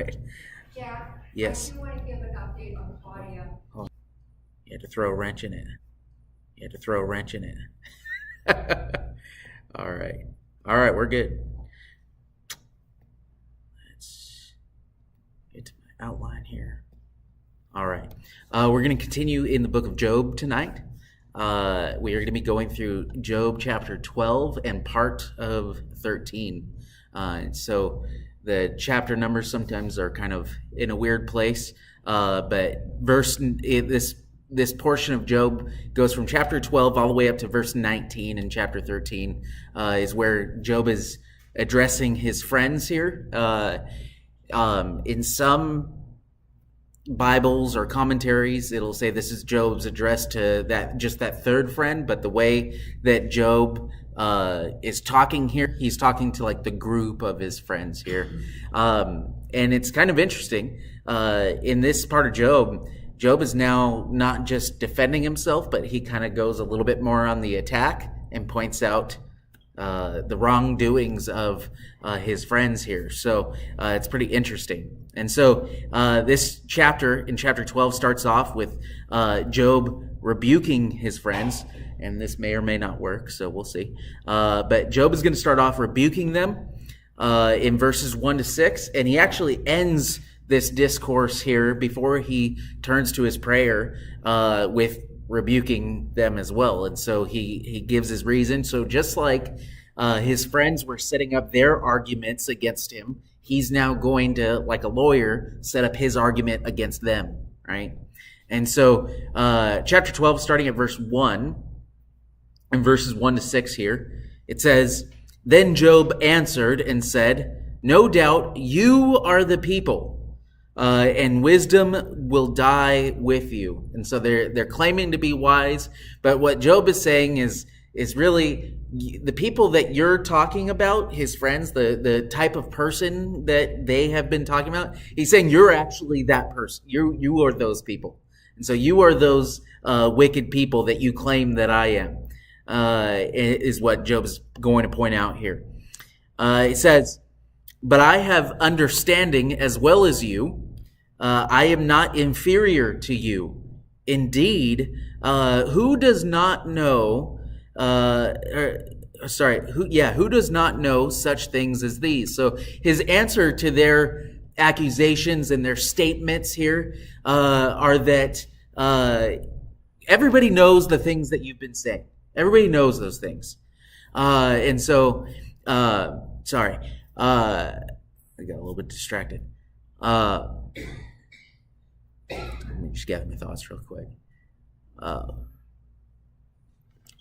right. Jack, Yes. I do want to give an update on Claudia. Oh, you had to throw a wrench in it. All right. All right, we're good. Let's get to my outline here. All right. We're going to continue in the book of Job tonight. We are going to be going through Job chapter 12 and part of 13. So the chapter numbers sometimes are kind of in a weird place, but this portion of Job goes from chapter 12 all the way up to verse 19, and chapter 13 is where Job is addressing his friends here. In some Bibles or commentaries, it'll say this is Job's address to that third friend, but the way that Job is talking here, he's talking to like the group of his friends here. And it's kind of interesting. In this part of Job is now not just defending himself, but he kind of goes a little bit more on the attack and points out the wrongdoings of his friends here. So it's pretty interesting. And so this chapter, in chapter 12, starts off with Job rebuking his friends. And this may or may not work, so we'll see. But Job is going to start off rebuking them in verses 1 to 6. And he actually ends this discourse here before he turns to his prayer with rebuking them as well. And so he gives his reason. So just like his friends were setting up their arguments against him, he's now going to, like a lawyer, set up his argument against them, right? And so chapter 12, starting at verse 1, and verses 1 to 6 here, it says, "Then Job answered and said, 'No doubt you are the people, and wisdom will die with you.'" And so they're claiming to be wise, but what Job is saying is really the people that you're talking about, his friends, the type of person that they have been talking about. He's saying you're actually that person. You are those people, and so you are those wicked people that you claim that I am. Is what Job's going to point out here. It says, "But I have understanding as well as you. I am not inferior to you. Indeed, who does not know, who does not know such things as these?" So his answer to their accusations and their statements here are that everybody knows the things that you've been saying. Everybody knows those things. And so, sorry, I got a little bit distracted. Let me just gather my thoughts real quick.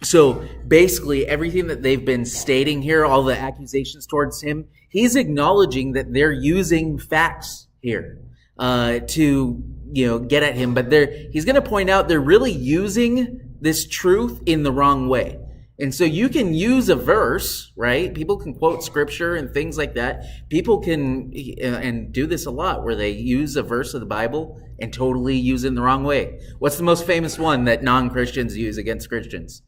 So basically everything that they've been stating here, all the accusations towards him, he's acknowledging that they're using facts here to get at him. But he's going to point out they're really using this truth in the wrong way. And so you can use a verse, right? People can quote scripture and things like that. People can, and do this a lot, where they use a verse of the Bible and totally use it in the wrong way. What's the most famous one that non-Christians use against Christians?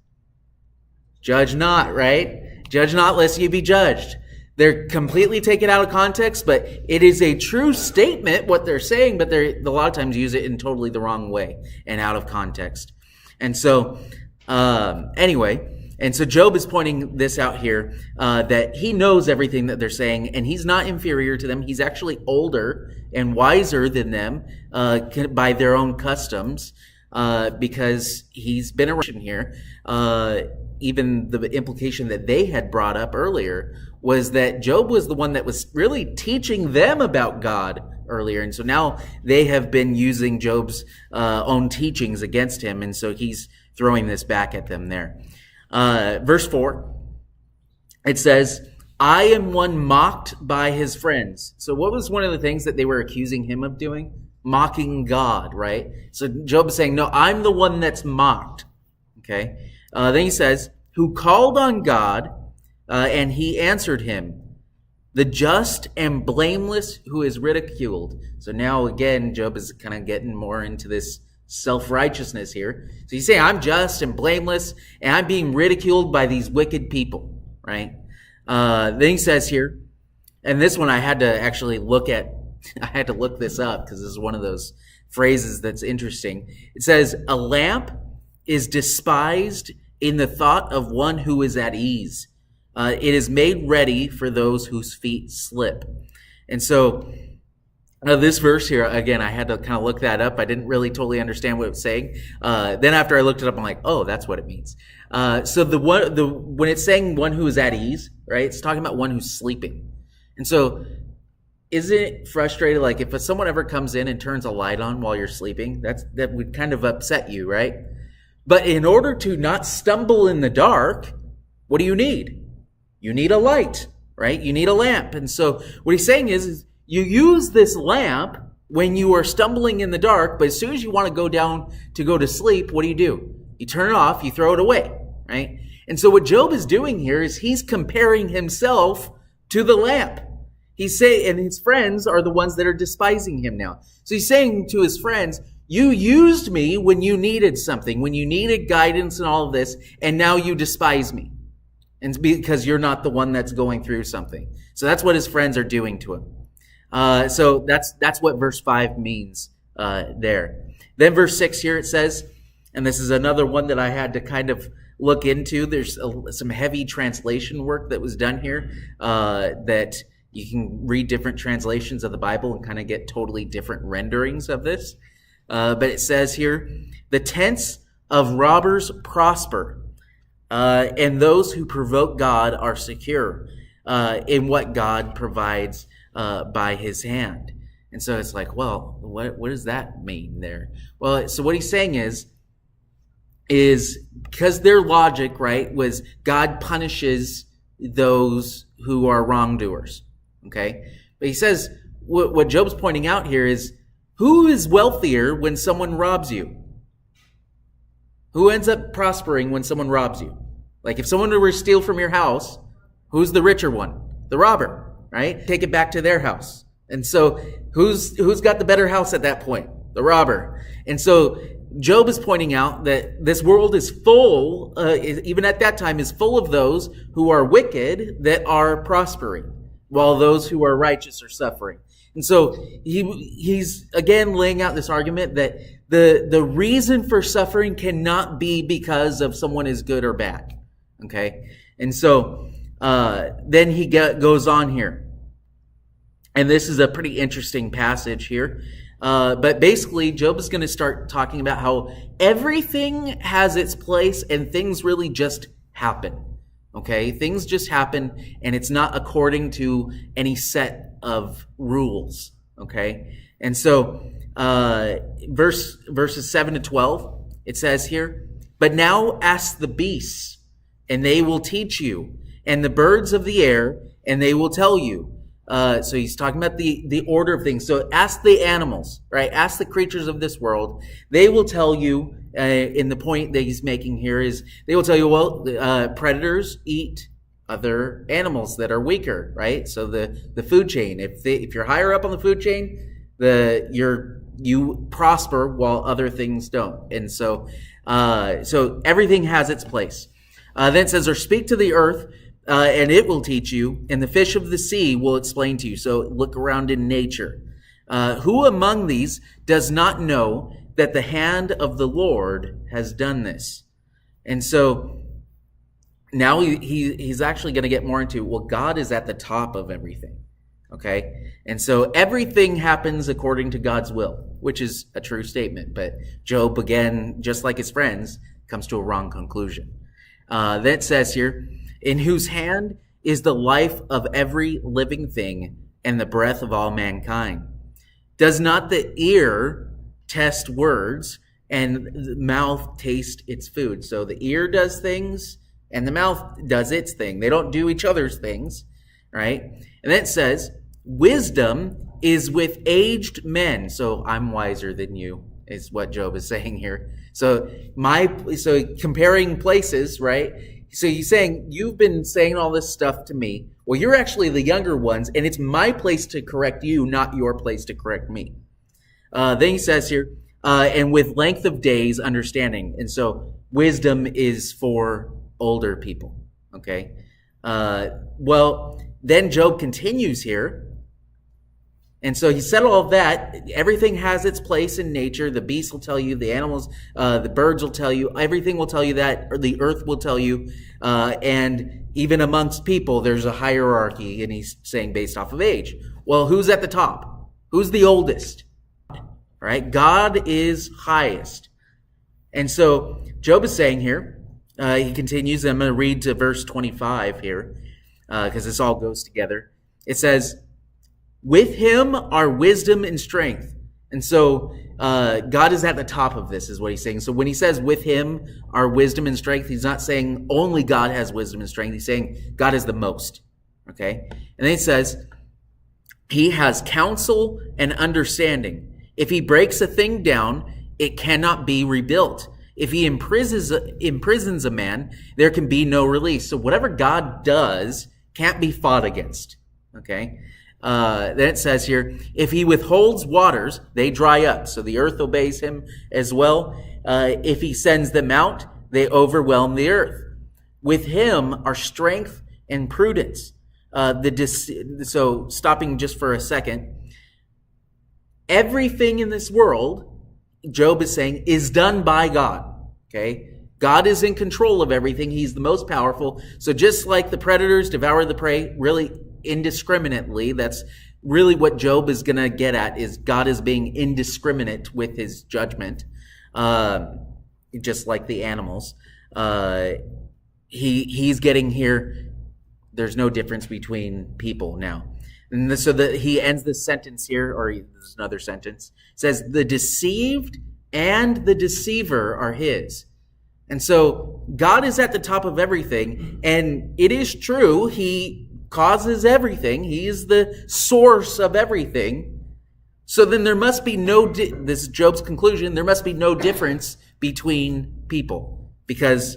Judge not, right? Judge not lest you be judged. They're completely taken out of context, but it is a true statement, what they're saying, but they a lot of times use it in totally the wrong way and out of context. And so, and so Job is pointing this out here, that he knows everything that they're saying, and he's not inferior to them. He's actually older and wiser than them by their own customs, because he's been around here. Even the implication that they had brought up earlier was that Job was the one that was really teaching them about God earlier. And so now they have been using Job's own teachings against him. And so he's throwing this back at them there. Verse 4, it says, "I am one mocked by his friends." So what was one of the things that they were accusing him of doing? Mocking God, right? So Job is saying, no, I'm the one that's mocked. Okay. Then he says, "Who called on God, and he answered him. The just and blameless who is ridiculed." So now again, Job is kind of getting more into this self-righteousness here. So he's saying, I'm just and blameless, and I'm being ridiculed by these wicked people, right? Then he says here, and this one I had to actually look at I had to look this up because this is one of those phrases that's interesting. It says, a lamp is despised in the thought of one who is at ease. It is made ready for those whose feet slip. And so this verse here, again, I had to kind of look that up. I didn't really totally understand what it was saying. Then after I looked it up, I'm like, oh, that's what it means. So when it's saying one who is at ease, right, it's talking about one who's sleeping. And so isn't it frustrating, like if someone ever comes in and turns a light on while you're sleeping, that would kind of upset you, right? But in order to not stumble in the dark, what do you need? You need a light, right? You need a lamp. And so what he's saying is you use this lamp when you are stumbling in the dark, but as soon as you want to go down to go to sleep, what do? You turn it off, you throw it away, right? And so what Job is doing here is he's comparing himself to the lamp. He's saying, and his friends are the ones that are despising him now. So he's saying to his friends, you used me when you needed something, when you needed guidance and all of this, and now you despise me. And because you're not the one that's going through something. So that's what his friends are doing to him. So that's what verse 5 means there. Then verse 6 here it says, and this is another one that I had to kind of look into. There's some heavy translation work that was done here that you can read different translations of the Bible and kind of get totally different renderings of this. But it says here, the tents of robbers prosper, and those who provoke God are secure in what God provides by his hand. And so it's like, well, what does that mean there? Well, so what he's saying is because their logic, right, was God punishes those who are wrongdoers. Okay? But he says, what Job's pointing out here is, who is wealthier when someone robs you? Who ends up prospering when someone robs you? Like if someone were to steal from your house, who's the richer one? The robber, right? Take it back to their house. And so who's got the better house at that point? The robber. And so Job is pointing out that this world is full, even at that time, is full of those who are wicked that are prospering, while those who are righteous are suffering. And so he's again laying out this argument that the reason for suffering cannot be because of someone is good or bad. Okay? And so then he goes on here. And this is a pretty interesting passage here. But basically, Job is going to start talking about how everything has its place and things really just happen. Okay? Things just happen and it's not according to any set of rules. Okay? And so verses 7 to 12, it says here, but now ask the beasts, and they will teach you, and the birds of the air, and they will tell you. So he's talking about the order of things. So ask the animals, right? Ask the creatures of this world. They will tell you, in the point that he's making here is, they will tell you, well, predators eat other animals that are weaker, right? So the food chain, if you're higher up on the food chain, you prosper while other things don't. And so everything has its place. Then it says, or speak to the earth, and it will teach you, and the fish of the sea will explain to you. So look around in nature. Who among these does not know that the hand of the Lord has done this? And so now he's actually going to get more into, well, God is at the top of everything. Okay? And so everything happens according to God's will, which is a true statement. But Job, again, just like his friends, comes to a wrong conclusion. Then it says here, in whose hand is the life of every living thing and the breath of all mankind. Does not the ear test words and the mouth taste its food? So the ear does things and the mouth does its thing. They don't do each other's things, right? And then it says, wisdom is with aged men. So I'm wiser than you, is what Job is saying here. So comparing places, right? So he's saying, you've been saying all this stuff to me. Well, you're actually the younger ones, and it's my place to correct you, not your place to correct me. Then he says here, and with length of days, understanding. And so wisdom is for older people. Okay? Well, then Job continues here, And so he said all of that. Everything has its place in nature. The beasts will tell you, the animals, the birds will tell you, everything will tell you that, or the earth will tell you. And even amongst people, there's a hierarchy, and he's saying based off of age. Well, who's at the top? Who's the oldest? Right? God is highest. And so Job is saying here, he continues, I'm going to read to verse 25 here, because this all goes together. It says, with him are wisdom and strength. And so God is at the top of this, is what he's saying. So when he says with him are wisdom and strength, he's not saying only God has wisdom and strength. He's saying God is the most. Okay? And then he says, he has counsel and understanding. If he breaks a thing down, it cannot be rebuilt. If he imprisons a man, there can be no release. So whatever God does can't be fought against. Okay? Then it says here, if he withholds waters, they dry up. So the earth obeys him as well. If he sends them out, they overwhelm the earth. With him are strength and prudence. So stopping just for a second, everything in this world, Job is saying, is done by God. Okay? God is in control of everything. He's the most powerful. So just like the predators devour the prey, really indiscriminately, that's really what Job is going to get at, is God is being indiscriminate with his judgment, just like the animals. He's getting here, there's no difference between people now. And so he ends this sentence here, or there's another sentence. It says, the deceived and the deceiver are his. And so God is at the top of everything, and it is true, he causes everything. He is the source of everything. So then there must be this is Job's conclusion, there must be no difference between people, because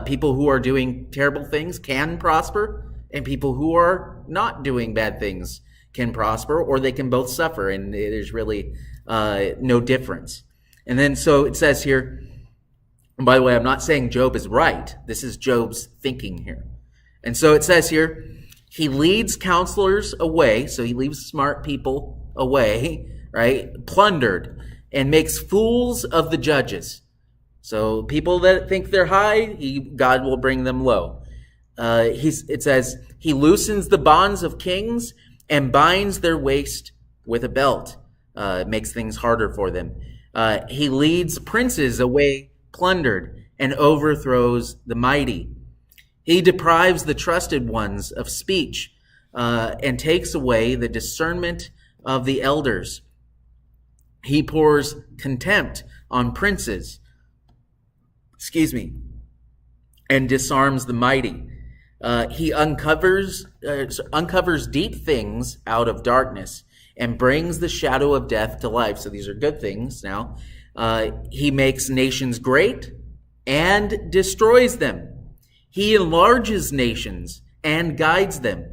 people who are doing terrible things can prosper, and people who are not doing bad things can prosper, or they can both suffer, and there's really no difference. And then so it says here, and by the way, I'm not saying Job is right. This is Job's thinking here. And so it says here, he leads counselors away, so he leaves smart people away, right? Plundered, and makes fools of the judges. So people that think they're high, God will bring them low. It says, he loosens the bonds of kings and binds their waist with a belt. Makes things harder for them. He leads princes away plundered and overthrows the mighty. He deprives the trusted ones of speech and takes away the discernment of the elders. He pours contempt on princes, and disarms the mighty. He uncovers deep things out of darkness and brings the shadow of death to life. So these are good things now. He makes nations great and destroys them. He enlarges nations and guides them.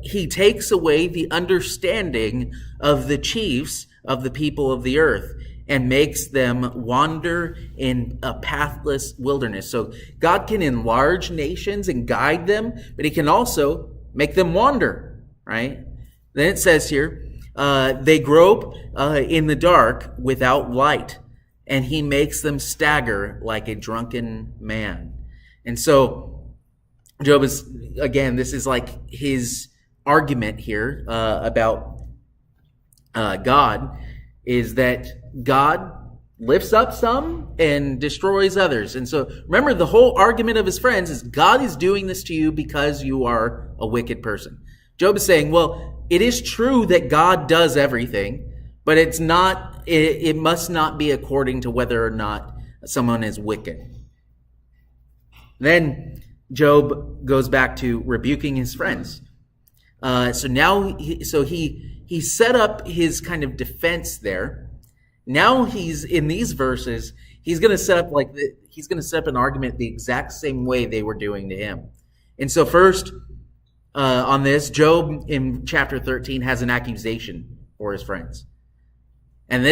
He takes away the understanding of the chiefs of the people of the earth and makes them wander in a pathless wilderness. So God can enlarge nations and guide them, but he can also make them wander, right? Then it says here, they grope in the dark without light, and he makes them stagger like a drunken man. And so Job is, again, this is like his argument here about God, is that God lifts up some and destroys others. And so remember, the whole argument of his friends is God is doing this to you because you are a wicked person. Job is saying, well, it is true that God does everything, but it's not, it must not be according to whether or not someone is wicked. Then Job goes back to rebuking his friends. So now, he set up his kind of defense there. Now he's in these verses. He's going to set up he's going to set up an argument the exact same way they were doing to him. And so first, on this, Job in chapter 13 has an accusation for his friends, and I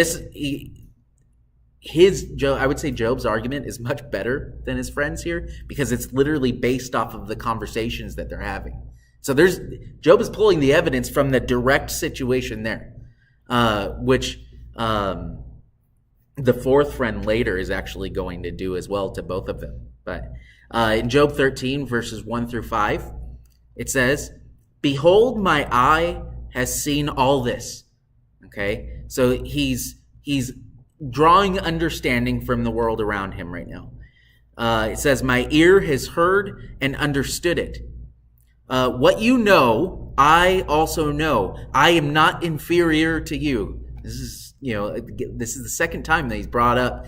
would say Job's argument is much better than his friends here, because it's literally based off of the conversations that they're having. So Job is pulling the evidence from the direct situation there, which the fourth friend later is actually going to do as well to both of them. But in Job 13, verses 1 through 5, it says, "Behold, my eye has seen all this." Okay, so he's drawing understanding from the world around him right now. It says, "My ear has heard and understood it. What you know, I also know. I am not inferior to you." This is the second time that he's brought up.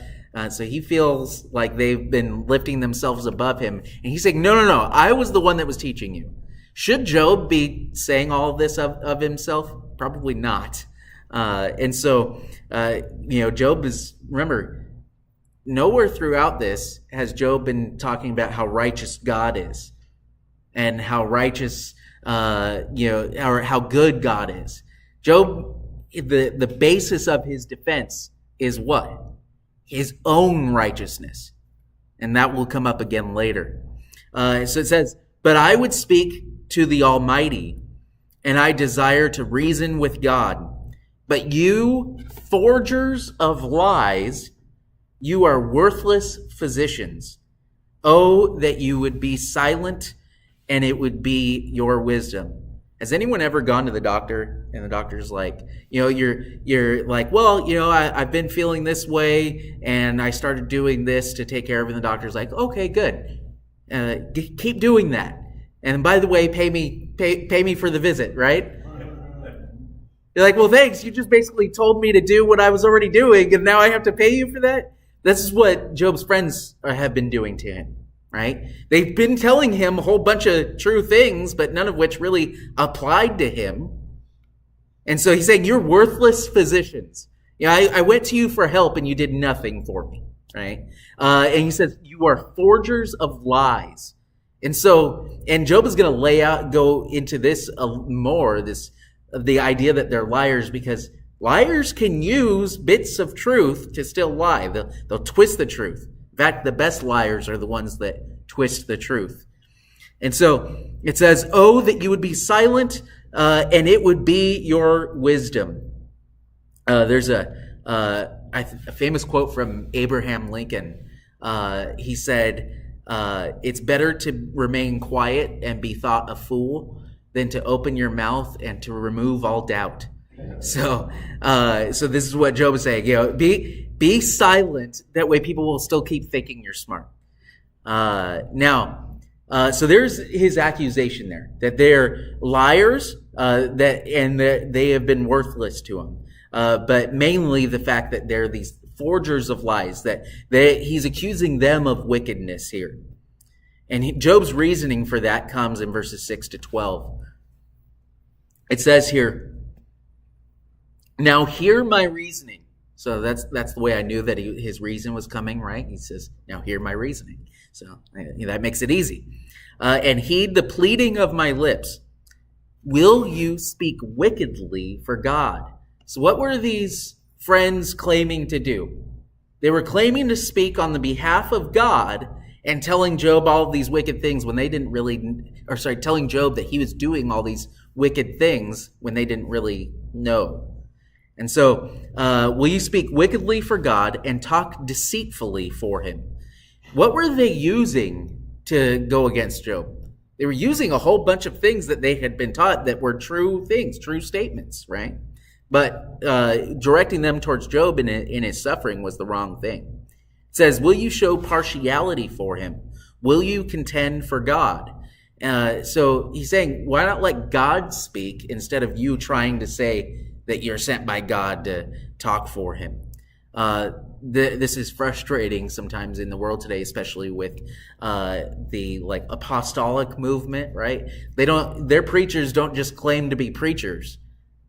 So he feels like they've been lifting themselves above him. And he's saying, no, I was the one that was teaching you. Should Job be saying all of this of himself? Probably not. And so, Job is, remember, nowhere throughout this has Job been talking about how righteous God is and how righteous, or how good God is. Job, the basis of his defense is what? His own righteousness. And that will come up again later. So it says, "But I would speak to the Almighty, and I desire to reason with God. But you, forgers of lies, you are worthless physicians. Oh, that you would be silent, and it would be your wisdom." Has anyone ever gone to the doctor and the doctor's like, you're like, well, I've been feeling this way and I started doing this to take care of it. And the doctor's like, okay, good. Keep doing that. And by the way, pay me for the visit, right? You're like, well, thanks. You just basically told me to do what I was already doing and now I have to pay you for that. This is what Job's friends have been doing to him. Right? They've been telling him a whole bunch of true things, but none of which really applied to him. And so he's saying, you're worthless physicians. I went to you for help and you did nothing for me. Right? And he says, you are forgers of lies. And Job is going to go into this more, the idea that they're liars, because liars can use bits of truth to still lie. They'll twist the truth. In fact, the best liars are the ones that twist the truth. And so it says, "Oh, that you would be silent, and it would be your wisdom." There's a famous quote from Abraham Lincoln. He said, "It's better to remain quiet and be thought a fool than to open your mouth and to remove all doubt." So this is what Job is saying. Be silent. That way people will still keep thinking you're smart. So there's his accusation there, that they're liars, that they have been worthless to him. But mainly the fact that they're these forgers of lies, that he's accusing them of wickedness here. And Job's reasoning for that comes in verses 6 to 12. It says here, "Now hear my reasoning." So that's the way I knew that his reason was coming, right? He says, "Now hear my reasoning." So that makes it easy. "And heed the pleading of my lips. Will you speak wickedly for God?" So what were these friends claiming to do? They were claiming to speak on the behalf of God and telling Job all of these wicked things when they didn't really, telling Job that he was doing all these wicked things when they didn't really know. And so, will you speak wickedly for God and talk deceitfully for him? What were they using to go against Job? They were using a whole bunch of things that they had been taught that were true things, true statements, right? But directing them towards Job in his suffering was the wrong thing. It says, "Will you show partiality for him? Will you contend for God?" So he's saying, why not let God speak instead of you trying to say that you're sent by God to talk for him? This is frustrating sometimes in the world today, especially with the apostolic movement, right? Their preachers don't just claim to be preachers.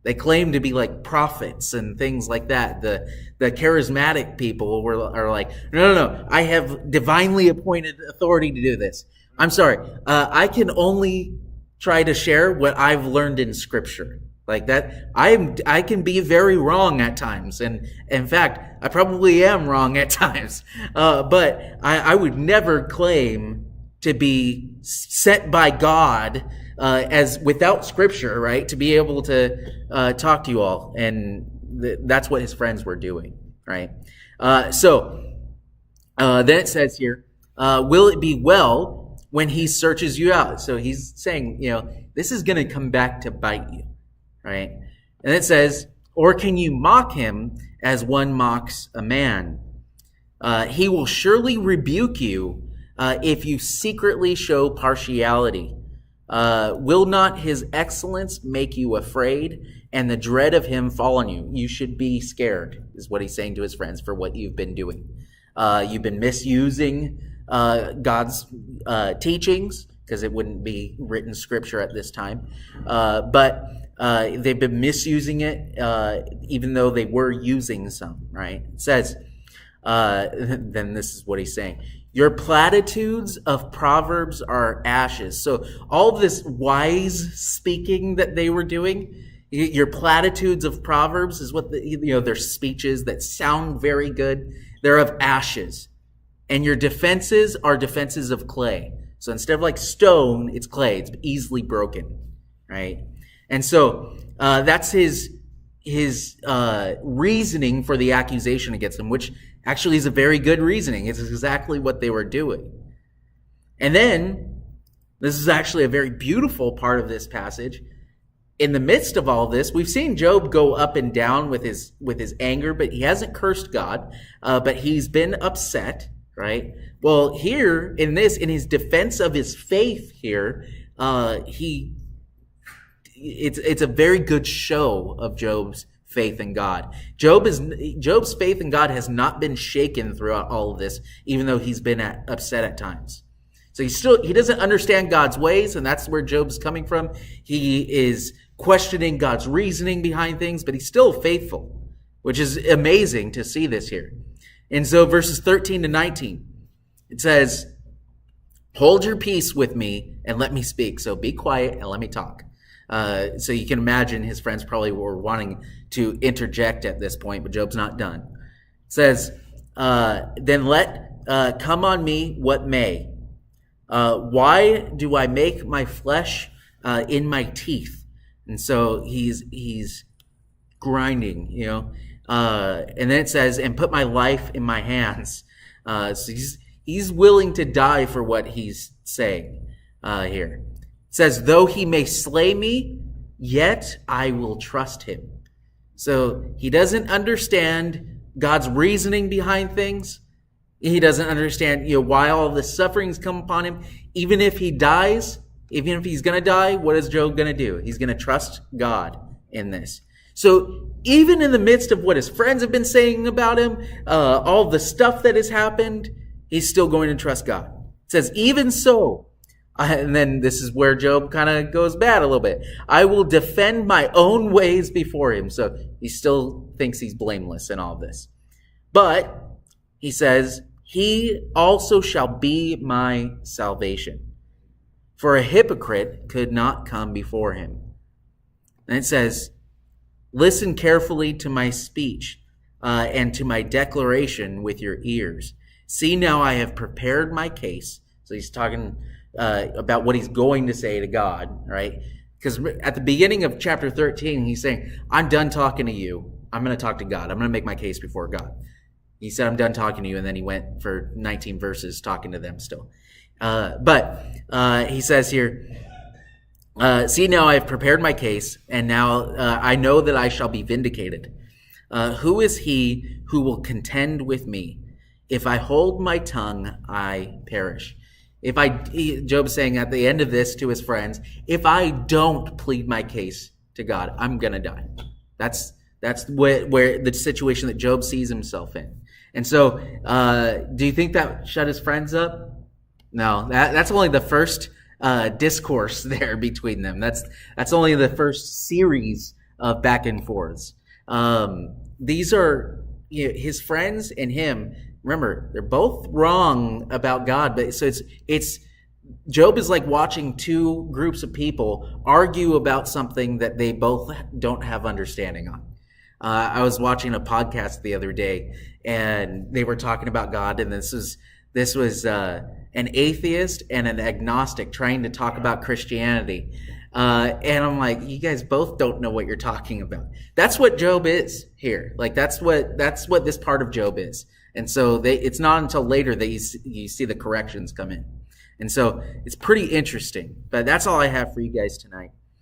They claim to be like prophets and things like that. The charismatic people are like, no, I have divinely appointed authority to do this. I'm sorry, I can only try to share what I've learned in Scripture. Like that, I can be very wrong at times, and in fact, I probably am wrong at times. But I would never claim to be sent by God as without scripture, right, to be able to talk to you all. And that's what his friends were doing, right? Then it says here, will it be well when he searches you out? So he's saying, this is going to come back to bite you, right? And it says, or can you mock him as one mocks a man? He will surely rebuke you if you secretly show partiality. Will not his excellence make you afraid, and the dread of him fall on you? You should be scared, is what he's saying to his friends, for what you've been doing. You've been misusing God's teachings, because it wouldn't be written scripture at this time. But they've been misusing it, even though they were using some, right? It says, then this is what he's saying. Your platitudes of proverbs are ashes. So all this wise speaking that they were doing, your platitudes of proverbs is what their speeches that sound very good. They're of ashes. And your defenses are defenses of clay. So instead of like stone, it's clay. It's easily broken, right? And so that's his reasoning for the accusation against them, which actually is a very good reasoning. It's exactly what they were doing. And then, this is actually a very beautiful part of this passage. In the midst of all this, we've seen Job go up and down with his anger, but he hasn't cursed God, but he's been upset, right? Well, here in his defense of his faith here, it's a very good show of Job's faith in God. Job's faith in God has not been shaken throughout all of this, even though he's been upset at times. So he doesn't understand God's ways, and that's where Job's coming from. He is questioning God's reasoning behind things, but he's still faithful, which is amazing to see this here. And so verses 13 to 19, it says, hold your peace with me and let me speak. So be quiet and let me talk. So you can imagine his friends probably were wanting to interject at this point, but Job's not done. It says, then let come on me what may. Why do I make my flesh in my teeth? And so he's grinding, and then it says, and put my life in my hands. So he's willing to die for what he's saying here. It says, though he may slay me, yet I will trust him. So he doesn't understand God's reasoning behind things. He doesn't understand, why all this suffering's come upon him. Even if he dies, even if he's going to die, what is Job going to do? He's going to trust God in this. So even in the midst of what his friends have been saying about him, all the stuff that has happened, he's still going to trust God. It says, even so, and then this is where Job kind of goes bad a little bit. I will defend my own ways before him. So he still thinks he's blameless in all this. But he says, he also shall be my salvation. For a hypocrite could not come before him. And it says, listen carefully to my speech and to my declaration with your ears. See, now I have prepared my case. So he's talking about what he's going to say to God, right? Because at the beginning of chapter 13, he's saying, I'm done talking to you. I'm going to talk to God. I'm going to make my case before God. He said, I'm done talking to you. And then he went for 19 verses talking to them still. But he says here, see, now I have prepared my case, and now I know that I shall be vindicated. Who is he who will contend with me? If I hold my tongue, I perish. Job's saying at the end of this to his friends, if I don't plead my case to God, I'm going to die. That's where the situation that Job sees himself in. And so, do you think that shut his friends up? No, that's only the first discourse there between them. That's only the first series of back and forths. These are his friends and him. Remember, they're both wrong about God, but so it's Job is like watching two groups of people argue about something that they both don't have understanding on. I was watching a podcast the other day, and they were talking about God, and this is This was an atheist and an agnostic trying to talk about Christianity. And I'm like, you guys both don't know what you're talking about. That's what Job is here. Like that's what this part of Job is. And so it's not until later that you see the corrections come in. And so it's pretty interesting. But that's all I have for you guys tonight.